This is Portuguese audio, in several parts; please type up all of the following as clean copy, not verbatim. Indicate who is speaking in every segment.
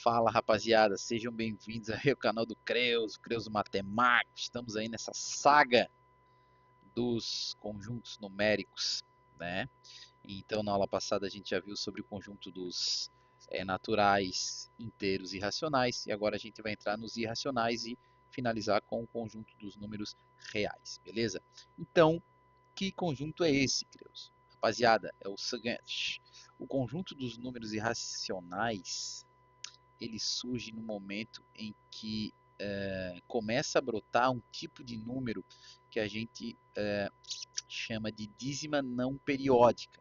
Speaker 1: Fala rapaziada, sejam bem-vindos aí ao canal do Creus, Creus Matemático. Estamos aí nessa saga dos conjuntos numéricos, né? Então na aula passada a gente já viu sobre o conjunto dos naturais, inteiros e racionais, e agora a gente vai entrar nos irracionais e finalizar com o conjunto dos números reais, beleza? Então, que conjunto é esse, Creus? Rapaziada, é o seguinte: o conjunto dos números irracionais ele surge no momento em que começa a brotar um tipo de número que a gente chama de dízima não periódica.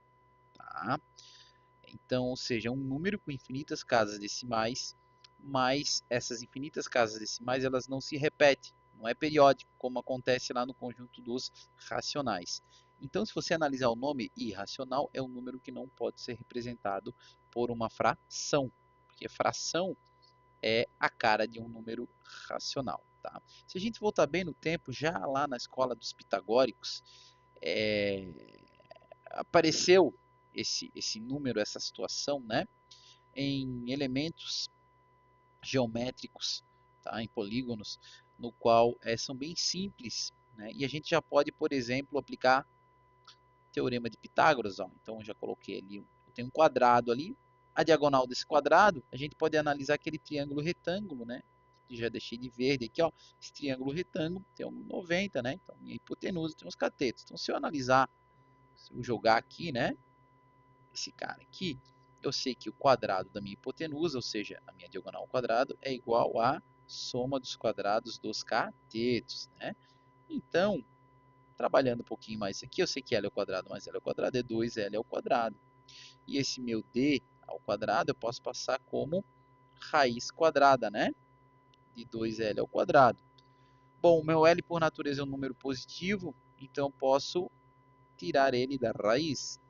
Speaker 1: Tá? Então, ou seja, um número com infinitas casas decimais, mas essas infinitas casas decimais elas não se repetem, não é periódico, como acontece lá no conjunto dos racionais. Então, se você analisar o nome irracional, é um número que não pode ser representado por uma fração, porque fração é a cara de um número racional. Tá? Se a gente voltar bem no tempo, já lá na escola dos pitagóricos, é, apareceu esse número, essa situação, né, em elementos geométricos, tá, em polígonos, no qual são bem simples, né, e a gente já pode, por exemplo, aplicar teorema de Pitágoras. Ó. Então, eu já coloquei ali, eu tenho um quadrado ali, a diagonal desse quadrado, a gente pode analisar aquele triângulo retângulo, né? Que já deixei de verde aqui, ó. Esse triângulo retângulo tem um 90, né? Então, minha hipotenusa tem uns catetos. Então, se eu analisar, se eu jogar aqui, né? Esse cara aqui, eu sei que o quadrado da minha hipotenusa, ou seja, a minha diagonal ao quadrado, é igual à soma dos quadrados dos catetos, né? Então, trabalhando um pouquinho mais aqui, eu sei que L ao quadrado mais L ao quadrado é 2L ao quadrado. E esse meu D ao quadrado eu posso passar como raiz quadrada, né? De 2L ao quadrado. Bom, o meu L por natureza é um número positivo, então eu posso tirar ele da raiz,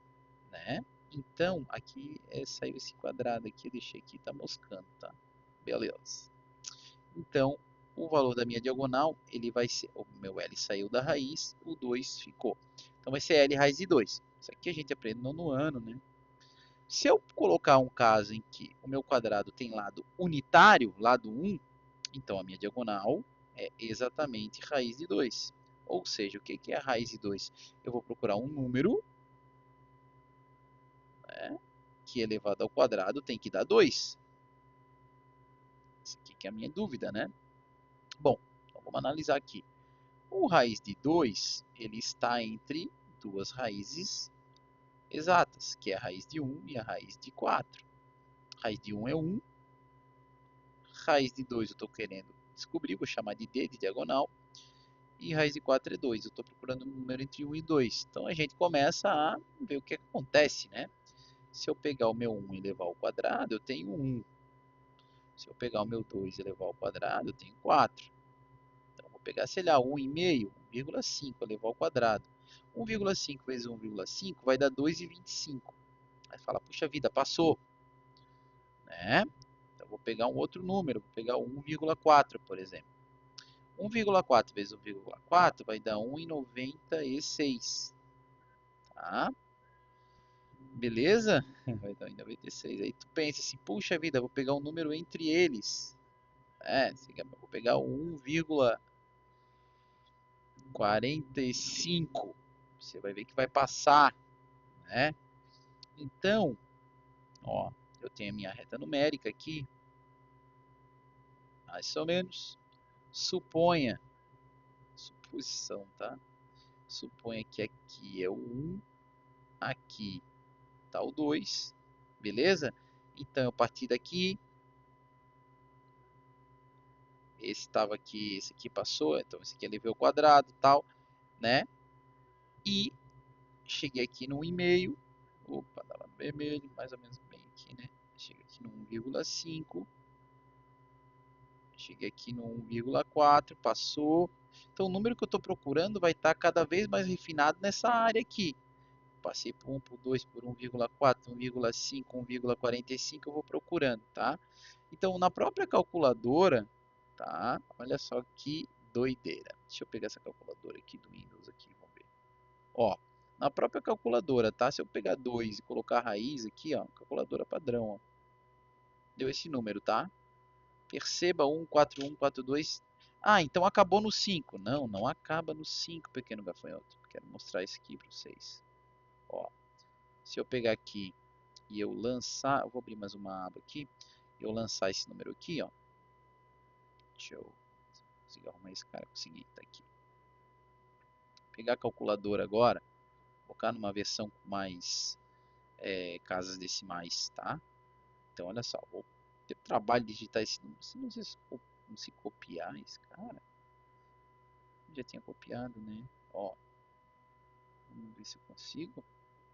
Speaker 1: né? Então, aqui saiu esse quadrado aqui, eu deixei aqui, tá moscando, tá? Beleza. Então, o valor da minha diagonal, ele vai ser, o meu L saiu da raiz, o 2 ficou. Então vai ser L raiz de 2. Isso aqui a gente aprende no ano, né? Se eu colocar um caso em que o meu quadrado tem lado unitário, lado 1, então a minha diagonal é exatamente raiz de 2. Ou seja, o que é a raiz de 2? Eu vou procurar um número, né, que elevado ao quadrado tem que dar 2. Essa aqui que é a minha dúvida, né? Bom, então vamos analisar aqui. O raiz de 2, ele está entre duas raízes exatas, que é a raiz de 1 e a raiz de 4. A raiz de 1 é 1, raiz de 2 eu estou querendo descobrir, vou chamar de D, de diagonal, e raiz de 4 é 2, eu estou procurando um número entre 1 e 2. Então a gente começa a ver o que acontece, né? Se eu pegar o meu 1 e levar ao quadrado, eu tenho 1. Se eu pegar o meu 2 e levar ao quadrado, eu tenho 4. Então vou pegar, sei lá, 1,5, 1,5 levar ao quadrado. 1,5 vezes 1,5 vai dar 2,25. Aí fala, puxa vida, passou, né? Então vou pegar um outro número, vou pegar 1,4, por exemplo. 1,4 vezes 1,4 vai dar 1,96. Tá? Beleza? Vai dar 1,96. Aí tu pensa assim, puxa vida, vou pegar um número entre eles. Vou pegar o 1,45. Você vai ver que vai passar, né? Então, ó, eu tenho a minha reta numérica aqui, mais ou menos. Suponha, suposição, tá? Suponha que aqui é o 1, aqui está o 2, beleza? Então, eu parti daqui, esse estava aqui, esse aqui passou, então esse aqui é elevei ao quadrado, tal, né? E cheguei aqui no 1,5, opa, estava no vermelho, mais ou menos bem aqui, né? Cheguei aqui no 1,5, cheguei aqui no 1,4, passou. Então, o número que eu estou procurando vai estar cada vez mais refinado nessa área aqui. Passei por 1, por 2, por 1,4, 1,5, 1,45, eu vou procurando, tá? Então, na própria calculadora, tá? Olha só que doideira. Deixa eu pegar essa calculadora aqui do Windows aqui, vamos ver. Ó, na própria calculadora, tá? Se eu pegar 2 e colocar a raiz aqui, ó, calculadora padrão, ó, deu esse número, tá? Perceba 1, 4, 1, 4, 2. Ah, então acabou no 5. Não, não acaba no 5, pequeno gafanhoto. Quero mostrar isso aqui para vocês. Ó, se eu pegar aqui e eu lançar, eu vou abrir mais uma aba aqui, eu lançar esse número aqui, ó. Deixa eu conseguir arrumar esse cara, consegui, tá aqui. Pegar a calculadora agora, colocar numa versão com mais casas decimais, tá? Então, olha só, vou ter trabalho de digitar esse número. Se não se copiar esse cara, eu já tinha copiado, né? Ó, vamos ver se eu consigo.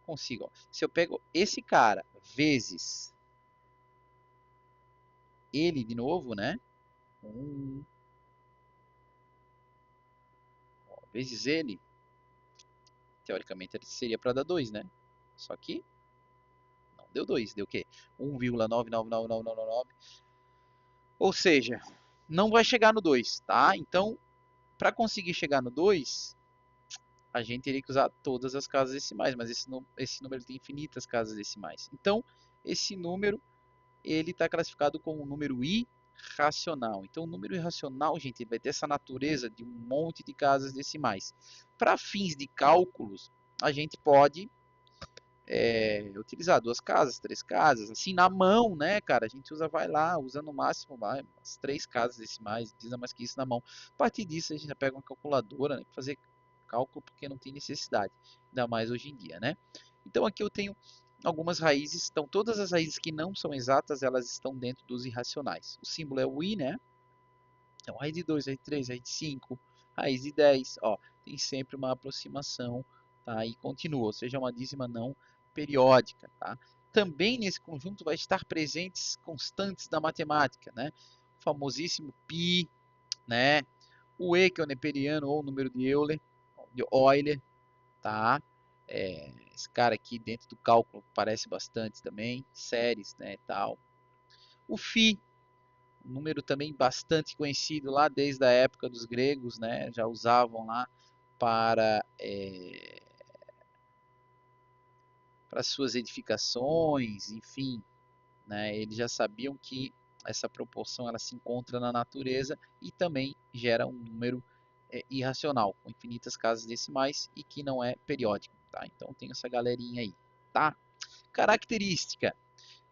Speaker 1: Consigo, ó. Se eu pego esse cara vezes ele de novo, né? Ó, vezes ele, teoricamente ele seria para dar 2, né? Só que não deu 2, deu o quê? 1,999999. Ou seja, não vai chegar no 2, tá? Então, para conseguir chegar no 2, a gente teria que usar todas as casas decimais, mas esse número tem infinitas casas decimais. Então, esse número ele está classificado como um número irracional. Então, o número irracional, gente, ele vai ter essa natureza de um monte de casas decimais. Para fins de cálculos, a gente pode utilizar 2 casas, 3 casas, assim na mão, né, cara? A gente usa, usa no máximo, umas 3 casas decimais, não precisa mais que isso na mão. A partir disso, a gente já pega uma calculadora, né, para fazer cálculo, porque não tem necessidade, ainda mais hoje em dia, né? Então aqui eu tenho algumas raízes, então todas as raízes que não são exatas, elas estão dentro dos irracionais. O símbolo é o i, né? Então raiz de 2, raiz de 3, raiz de 5, raiz de 10, ó, tem sempre uma aproximação, tá? E continua, ou seja, uma dízima não periódica, tá? Também nesse conjunto vai estar presentes constantes da matemática, né? O famosíssimo π, né? O e, que é o neperiano, ou o número de Euler, tá? Esse cara aqui dentro do cálculo parece bastante também, séries, né, tal. O φ, um número também bastante conhecido lá desde a época dos gregos, né, já usavam lá para para suas edificações, enfim, né, eles já sabiam que essa proporção ela se encontra na natureza e também gera um número irracional, com infinitas casas decimais e que não é periódico, tá? Então tem essa galerinha aí, tá? Característica.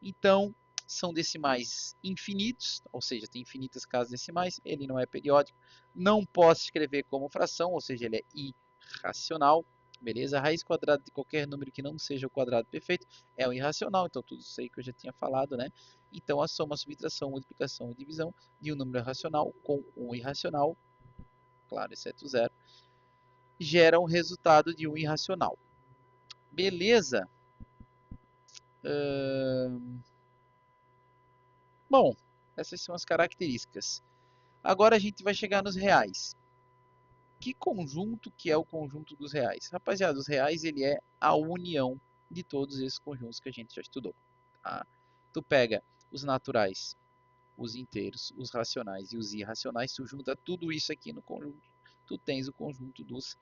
Speaker 1: Então, são decimais infinitos, ou seja, tem infinitas casas decimais, ele não é periódico. Não posso escrever como fração, ou seja, ele é irracional. Beleza? A raiz quadrada de qualquer número que não seja o quadrado perfeito é um irracional, então tudo isso aí que eu já tinha falado, né? Então a soma, subtração, multiplicação e divisão de um número racional com um irracional, claro, exceto zero, gera um resultado de um irracional. Beleza? Bom, essas são as características. Agora a gente vai chegar nos reais. Que conjunto que é o conjunto dos reais? Rapaziada, os reais ele é a união de todos esses conjuntos que a gente já estudou. Tá? Tu pega os naturais, os inteiros, os racionais e os irracionais, tu junta tudo isso aqui no conjunto, tu tens o conjunto dos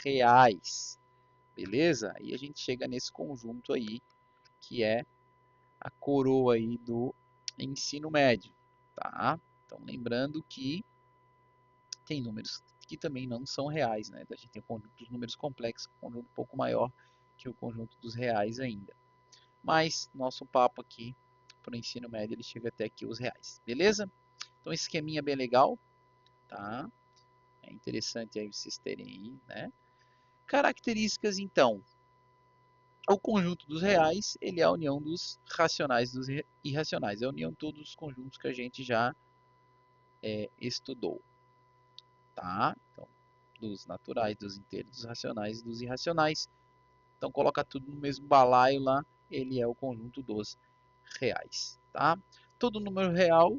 Speaker 1: reais. Beleza? Aí a gente chega nesse conjunto aí, que é a coroa aí do ensino médio, tá? Então lembrando que tem números que também não são reais, né? A gente tem o conjunto dos números complexos, um conjunto um pouco maior que o conjunto dos reais ainda. Mas nosso papo aqui para o ensino médio ele chega até aqui os reais, beleza? Então esse esqueminha é bem legal, tá? É interessante aí vocês terem aí, né? Características então. O conjunto dos reais, ele é a união dos racionais dos irracionais. É a união de todos os conjuntos que a gente já estudou. Tá? Então, dos naturais, dos inteiros, dos racionais e dos irracionais. Então, coloca tudo no mesmo balaio lá. Ele é o conjunto dos reais. Tá? Todo número real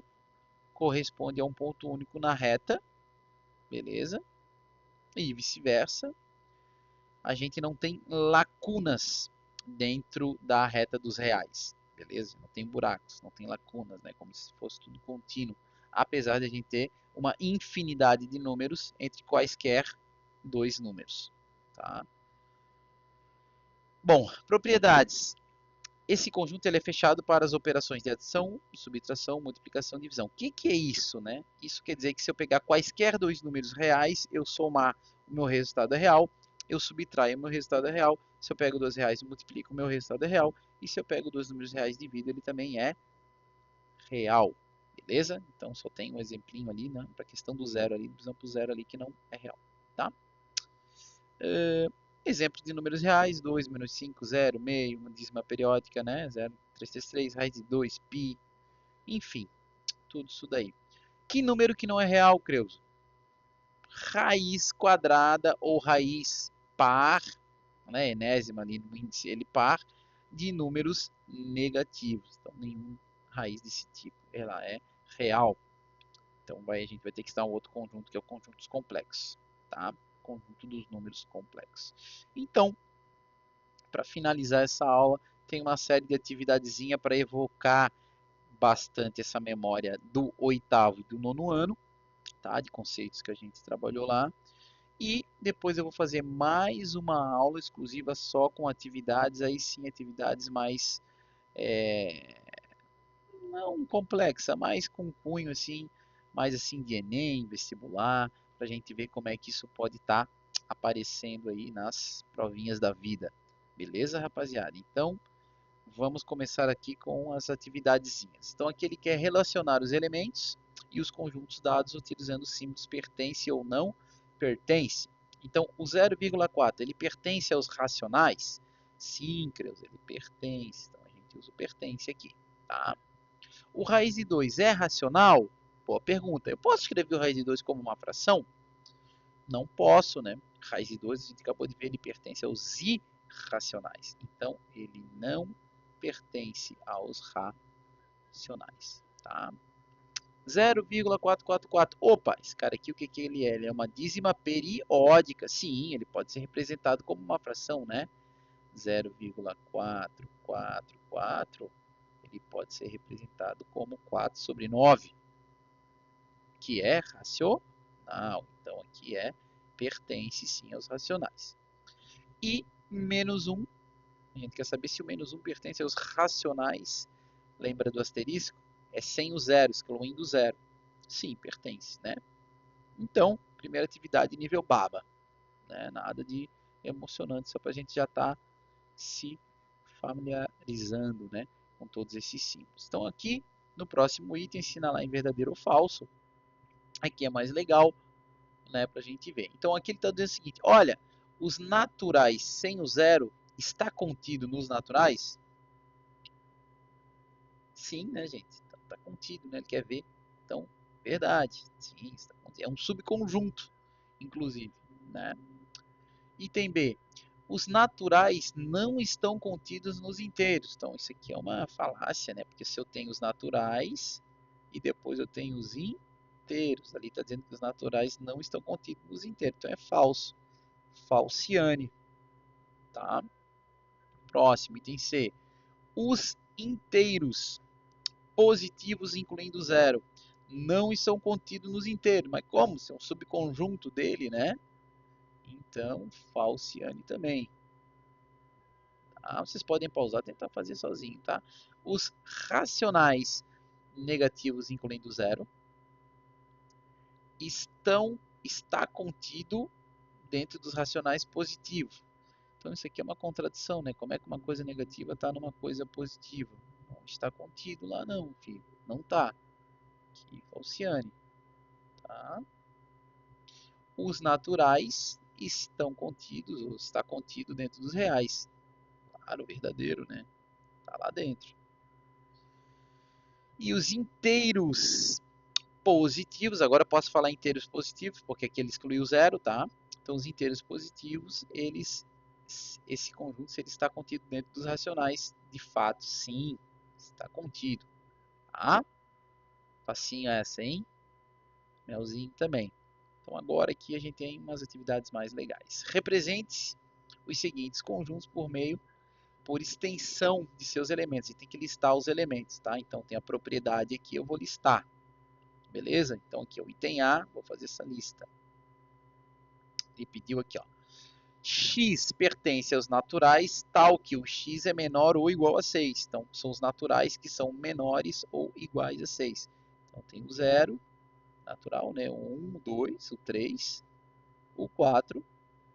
Speaker 1: corresponde a um ponto único na reta. Beleza? E vice-versa. A gente não tem lacunas dentro da reta dos reais, beleza? Não tem buracos, não tem lacunas, né? Como se fosse tudo contínuo, apesar de a gente ter uma infinidade de números entre quaisquer dois números, tá? Bom, propriedades. esse conjunto ele é fechado para as operações de adição, subtração, multiplicação e divisão. O que é isso, né? Isso quer dizer que se eu pegar quaisquer dois números reais, eu somar o meu resultado é real, eu subtraio o meu resultado é real. Se eu pego R$ 2 e multiplico, o meu resultado é real. E se eu pego dois números reais e divido, ele também é real. Beleza? Então só tem um exemplinho ali, né? Para a questão do zero ali, divisão por zero ali que não é real. Tá? Exemplo de números reais, 2 menos 5, 0, meio, uma dízima periódica, né? 0,333, raiz de 2, pi, enfim, tudo isso daí. Que número que não é real, Creuso? Raiz quadrada ou raiz par, né? Enésima ali no índice, ele par, de números negativos. Então, nenhum raiz desse tipo, ela é real. Então, a gente vai ter que estudar um outro conjunto, que é o conjunto dos complexos, tá? Conjunto dos números complexos. Então, para finalizar essa aula, tem uma série de atividadezinha para evocar bastante essa memória do oitavo e do nono ano, tá? De conceitos que a gente trabalhou lá. E depois eu vou fazer mais uma aula exclusiva só com atividades, aí sim, atividades mais, não complexa, mais com cunho assim, mais assim de Enem, vestibular, para a gente ver como é que isso pode estar aparecendo aí nas provinhas da vida. Beleza, rapaziada? Então, vamos começar aqui com as atividadezinhas. Então aqui ele quer relacionar os elementos e os conjuntos dados utilizando os símbolos pertence ou não pertence. Então o 0,4 ele pertence aos racionais? Sim, Creus, ele pertence. Então a gente usa o pertence aqui. Tá? O raiz de 2 é racional? Boa pergunta. Eu posso escrever o raiz de 2 como uma fração? Não posso, né? Raiz de 2 a gente acabou de ver, ele pertence aos irracionais. Então ele não pertence aos racionais, tá? 0,444. Opa, esse cara aqui, o que ele é? Ele é uma dízima periódica. Sim, ele pode ser representado como uma fração, né? 0,444, ele pode ser representado como 4 sobre 9, que é racional. Então aqui pertence sim aos racionais. E menos 1, a gente quer saber se o menos 1 pertence aos racionais. Lembra do asterisco? É sem o zero, excluindo o zero. Sim, pertence, né? Então, primeira atividade nível baba. Né? Nada de emocionante, só para a gente já estar se familiarizando, né, com todos esses símbolos. Então aqui, no próximo item, assinalar em verdadeiro ou falso. Aqui é mais legal, né, para a gente ver. Então aqui ele está dizendo o seguinte, olha, os naturais sem o zero está contido nos naturais? Sim, né, gente? Está contido, né? Ele quer ver. Então, verdade. Sim, está contido. É um subconjunto, inclusive, né? Item B. Os naturais não estão contidos nos inteiros. Então, isso aqui é uma falácia, né? Porque se eu tenho os naturais e depois eu tenho os inteiros, ali está dizendo que os naturais não estão contidos nos inteiros. Então, é falso. Falciane. Tá? Próximo, item C. Os inteiros positivos, incluindo zero, não estão contidos nos inteiros. Mas como? Se é um subconjunto dele, né? Então, falciane também. Tá? Vocês podem pausar e tentar fazer sozinho, tá? Os racionais negativos, incluindo zero, está contido dentro dos racionais positivos. Então isso aqui é uma contradição, né? Como é que uma coisa negativa está numa coisa positiva? Não está contido lá não, filho. Não está. Aqui, falciane. Tá? Os naturais estão contidos, ou está contido dentro dos reais. Claro, verdadeiro, né? Está lá dentro. E os inteiros positivos, agora eu posso falar inteiros positivos, porque aqui ele excluiu o zero, tá? Então os inteiros positivos, esse conjunto ele está contido dentro dos racionais, de fato, sim, está contido, tá? Facinho essa, hein? Melzinho também. Então agora aqui a gente tem umas atividades mais legais. Represente os seguintes conjuntos por extensão de seus elementos. A gente tem que listar os elementos, tá? Então tem a propriedade aqui, eu vou listar. Beleza? Então aqui é o item A, vou fazer essa lista. Ele pediu aqui, ó. x pertence aos naturais, tal que o x é menor ou igual a 6. Então, são os naturais que são menores ou iguais a 6. Então, tem o 0, natural, né? O 1, o 2, o 3, o 4,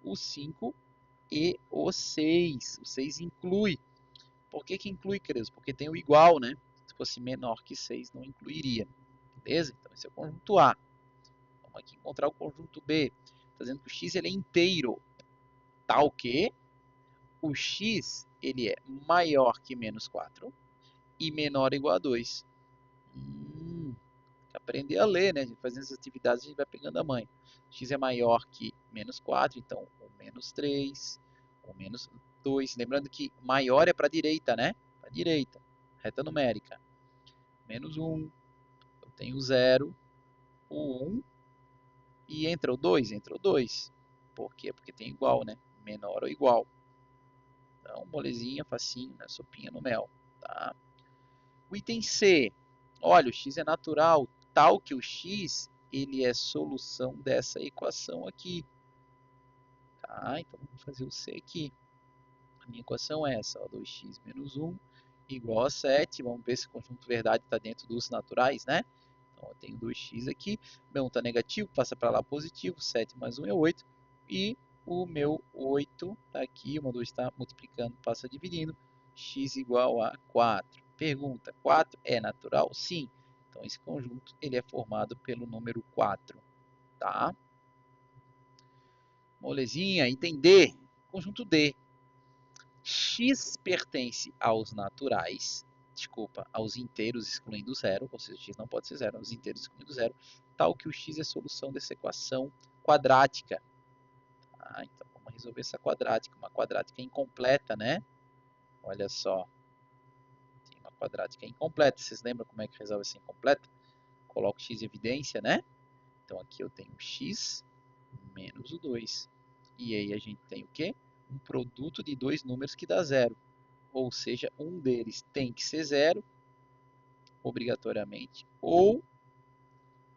Speaker 1: o 5 e o 6. O 6 inclui. Por que inclui, queridos? Porque tem o igual, né? Se fosse menor que 6, não incluiria. Beleza? Então, esse é o conjunto A. Vamos aqui encontrar o conjunto B. Está dizendo que o x ele é inteiro. Tal que o x ele é maior que menos 4 e menor ou igual a 2. Aprender a ler, né? Fazendo essas atividades a gente vai pegando a manha. X é maior que menos 4, então o menos 3, o menos 2. Lembrando que maior é para a direita, né? Para a direita, reta numérica. Menos 1, eu tenho 0, o 1 e entra o 2, entra o 2. Por quê? Porque tem igual, né? Menor ou igual. Então, molezinha, facinho, né? Sopinha no mel, tá? O item C, olha, o x é natural, tal que o x ele é solução dessa equação aqui. Tá? Então, vamos fazer o C aqui. A minha equação é essa, ó, 2x menos 1 igual a 7. Vamos ver se o conjunto verdade está dentro dos naturais, né? Então, eu tenho 2x aqui. Meu 1 está negativo, passa para lá positivo. 7 mais 1 é 8. E o meu 8 está aqui. O meu 2 está multiplicando, passa dividindo. X igual a 4. Pergunta, 4 é natural? Sim. Então, esse conjunto ele é formado pelo número 4. Tá? Molezinha, item D. Conjunto D. X pertence aos naturais, desculpa, aos inteiros excluindo zero, ou seja, x não pode ser zero, aos inteiros excluindo zero, tal que o x é a solução dessa equação quadrática. Ah, então vamos resolver essa quadrática, uma quadrática incompleta, né? Olha só, tem uma quadrática incompleta, vocês lembram como é que resolve essa incompleta? Coloco x em evidência, né? Então aqui eu tenho x menos o 2. E aí a gente tem o quê? Um produto de dois números que dá zero. Ou seja, um deles tem que ser zero, obrigatoriamente. Ou,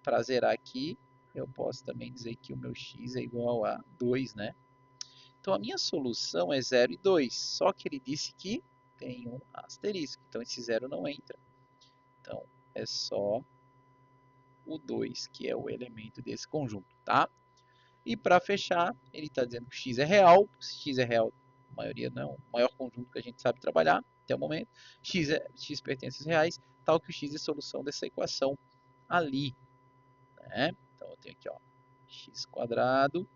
Speaker 1: para zerar aqui, eu posso também dizer que o meu x é igual a 2, né? Então, a minha solução é 0 e 2. Só que ele disse que tem um asterisco. Então, esse zero não entra. Então, é só o 2 que é o elemento desse conjunto, tá? E para fechar, ele está dizendo que x é real. Se x é real, a maioria não é o maior conjunto que a gente sabe trabalhar até o momento. X pertence aos reais, tal que o x é a solução dessa equação ali. Né? Então eu tenho aqui, ó, x quadrado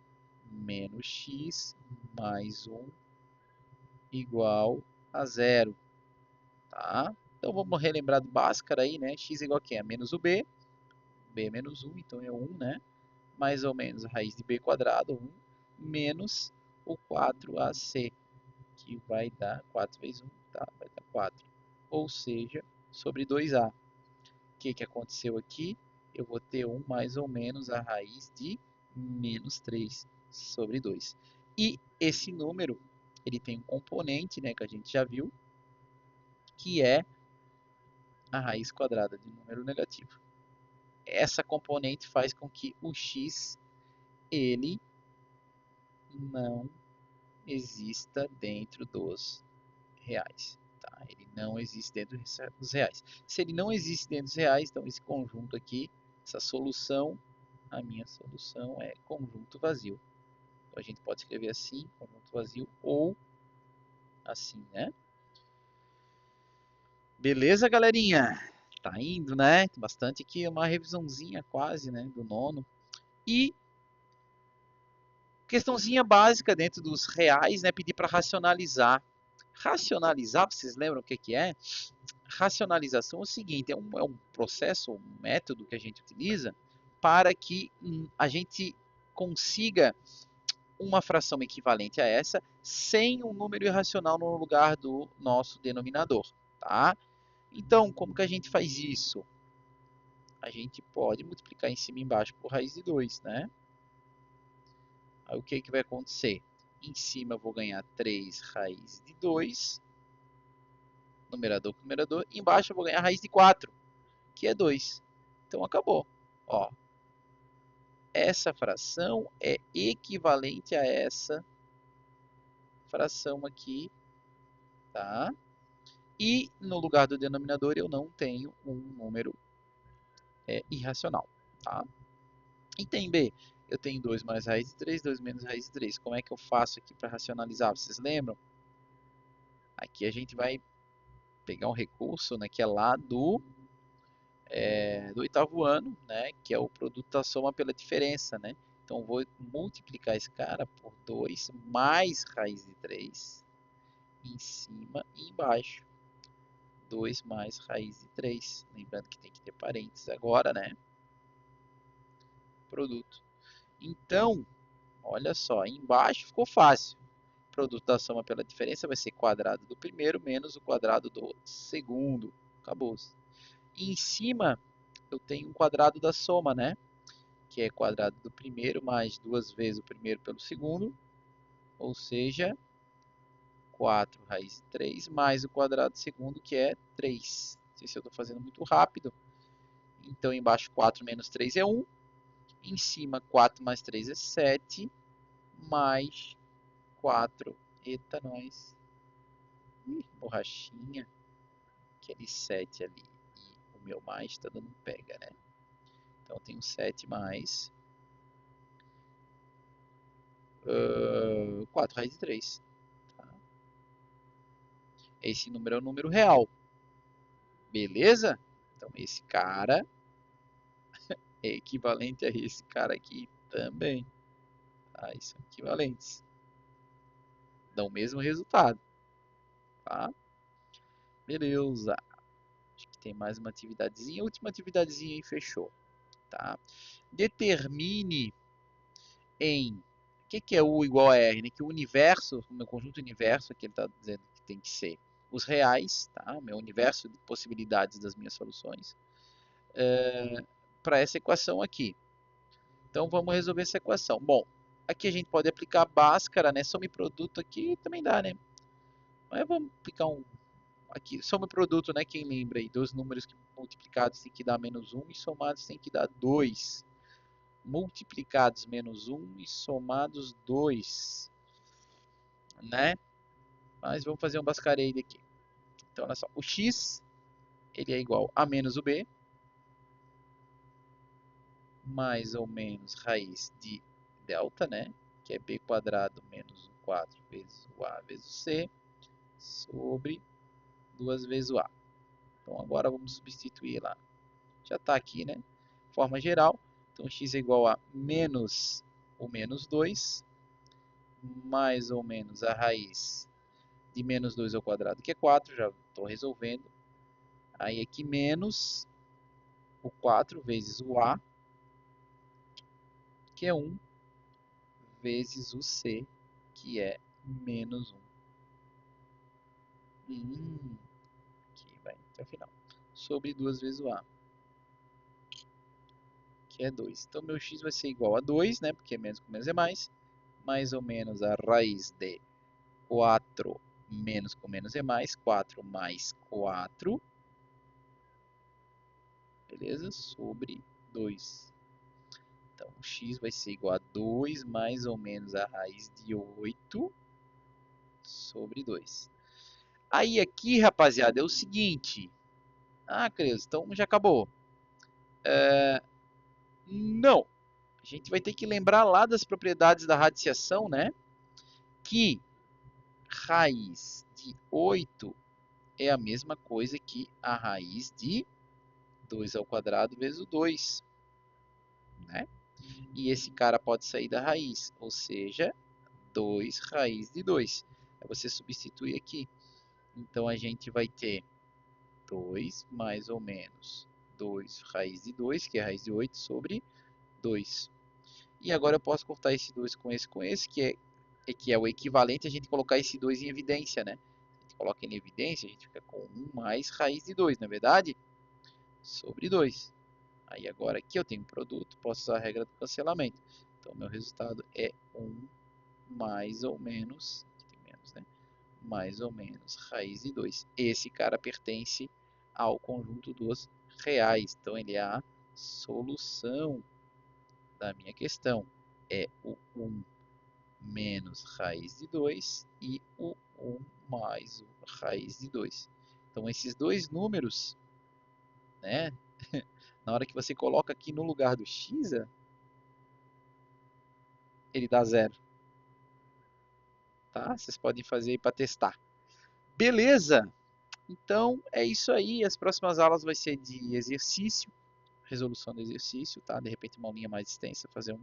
Speaker 1: menos x mais 1 igual a zero. Tá? Então vamos relembrar do Bhaskara aí, né? X é igual a quê? A menos o b. B é menos 1, então é 1, né? Mais ou menos a raiz de b quadrado, 1, menos o 4ac, que vai dar 4 vezes 1, tá? Vai dar 4. Ou seja, sobre 2a. O que aconteceu aqui? Eu vou ter 1 mais ou menos a raiz de menos 3 sobre 2. E esse número, ele tem um componente, né, que a gente já viu, que é a raiz quadrada de número negativo. Essa componente faz com que o x, ele não exista dentro dos reais. Tá? Ele não existe dentro dos reais. Se ele não existe dentro dos reais, então esse conjunto aqui, essa solução, a minha solução é conjunto vazio. Então a gente pode escrever assim, conjunto vazio, ou assim, né? Beleza, galerinha? Tá indo, né? Bastante aqui, uma revisãozinha quase, né, do nono. E questãozinha básica dentro dos reais, né? Pedir para racionalizar. Racionalizar, vocês lembram o que é? Racionalização é o seguinte, é um processo, um método que a gente utiliza para que a gente consiga uma fração equivalente a essa sem um número irracional no lugar do nosso denominador. Tá? Então, como que a gente faz isso? A gente pode multiplicar em cima e embaixo por raiz de 2, né? Aí o que vai acontecer? Em cima eu vou ganhar 3 raiz de 2, numerador com numerador. Embaixo eu vou ganhar raiz de 4, que é 2. Então acabou. Ó, essa fração é equivalente a essa fração aqui, tá? E no lugar do denominador eu não tenho um número irracional, tá? Item B, eu tenho 2 mais raiz de 3, 2 menos raiz de 3. Como é que eu faço aqui para racionalizar? Vocês lembram? Aqui a gente vai pegar um recurso, né, que é lá do 8º ano, né, que é o produto da soma pela diferença, né? Então, eu vou multiplicar esse cara por 2 mais raiz de 3 em cima e embaixo. 2 mais raiz de 3. Lembrando que tem que ter parênteses agora, né? Produto. Então, olha só, embaixo ficou fácil. O produto da soma pela diferença vai ser quadrado do primeiro menos o quadrado do segundo. Acabou. E em cima, eu tenho um quadrado da soma, né? Que é quadrado do primeiro mais 2 vezes o primeiro pelo segundo. Ou seja, 4 raiz de 3 mais o quadrado do segundo, que é 3. Não sei se eu estou fazendo muito rápido. Então, embaixo 4 menos 3 é 1. Em cima, 4 mais 3 é 7. Mais 4. Eita, nós. Ih, borrachinha. Aquele 7 ali. E o meu mais está dando um pega, né? Então, eu tenho 7 mais 4 raiz de 3. Tá? Esse número é o número real. Beleza? Então, esse cara é equivalente a esse cara aqui também. Tá? Eles são equivalentes. Dão o mesmo resultado. Tá? Beleza. Acho que tem mais uma atividadezinha. Última atividadezinha e fechou. Tá? Determine em... O que é U igual a R? Né? Que o universo, o meu conjunto universo, que ele está dizendo que tem que ser os reais, tá? O meu universo de possibilidades das minhas soluções, para essa equação aqui. Então vamos resolver essa equação. Bom, aqui a gente pode aplicar a Bhaskara, né? Soma e produto aqui também dá, né? Mas vamos aplicar um aqui, soma e produto, né? Quem lembra aí? Dois números que multiplicados tem que dar menos 1 e somados tem que dar 2. Multiplicados menos 1 e somados 2, né? Mas vamos fazer um Bhaskara aqui. Então, olha só, o x ele é igual a menos o b, mais ou menos raiz de delta, né? Que é b quadrado menos 4 vezes o a vezes o c, sobre 2 vezes o a. Então, agora vamos substituir lá. Já está aqui, né? Forma geral. Então, x é igual a menos o menos 2, mais ou menos a raiz de menos 2 ao quadrado, que é 4. Já estou resolvendo. Aí aqui menos o 4 vezes o a, que é 1, vezes o c, que é menos 1. Aqui vai até o final. Sobre 2 vezes o a, que é 2. Então, meu x vai ser igual a 2, né? Porque menos com menos é mais ou menos a raiz de 4 menos com menos é mais. 4 mais 4, beleza? Sobre 2. Então, x vai ser igual a 2 mais ou menos a raiz de 8 sobre 2. Aí aqui, rapaziada, é o seguinte. Ah, Cris, então já acabou. Não. A gente vai ter que lembrar lá das propriedades da radiciação, né? Que raiz de 8 é a mesma coisa que a raiz de 2 ao quadrado vezes o 2. Né? E esse cara pode sair da raiz, ou seja, 2 raiz de 2. Aí você substitui aqui. Então a gente vai ter 2 mais ou menos 2 raiz de 2, que é a raiz de 8, sobre 2. E agora eu posso cortar esse 2 com esse, que é o equivalente a gente colocar esse 2 em evidência, né? A gente coloca em evidência, a gente fica com 1 mais raiz de 2, não é verdade? Sobre 2. Aí agora aqui eu tenho um produto, posso usar a regra do cancelamento. Então meu resultado é 1 mais ou menos, tem menos, né? Mais ou menos raiz de 2. Esse cara pertence ao conjunto dos reais. Então ele é a solução da minha questão. É o 1. menos raiz de 2 e o 1 mais o raiz de 2. Então esses dois números, né, na hora que você coloca aqui no lugar do x, ele dá zero. Tá? Vocês podem fazer aí para testar. Beleza? Então é isso aí. As próximas aulas vai ser de exercício, resolução do exercício, tá? De repente uma linha mais extensa, fazer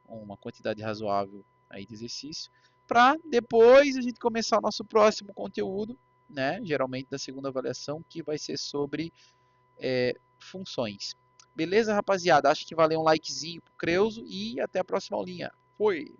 Speaker 1: uma quantidade razoável aí de exercício, para depois a gente começar o nosso próximo conteúdo, né? Geralmente da segunda avaliação, que vai ser sobre funções. Beleza, rapaziada? Acho que valeu um likezinho pro Creuso e até a próxima aulinha. Foi!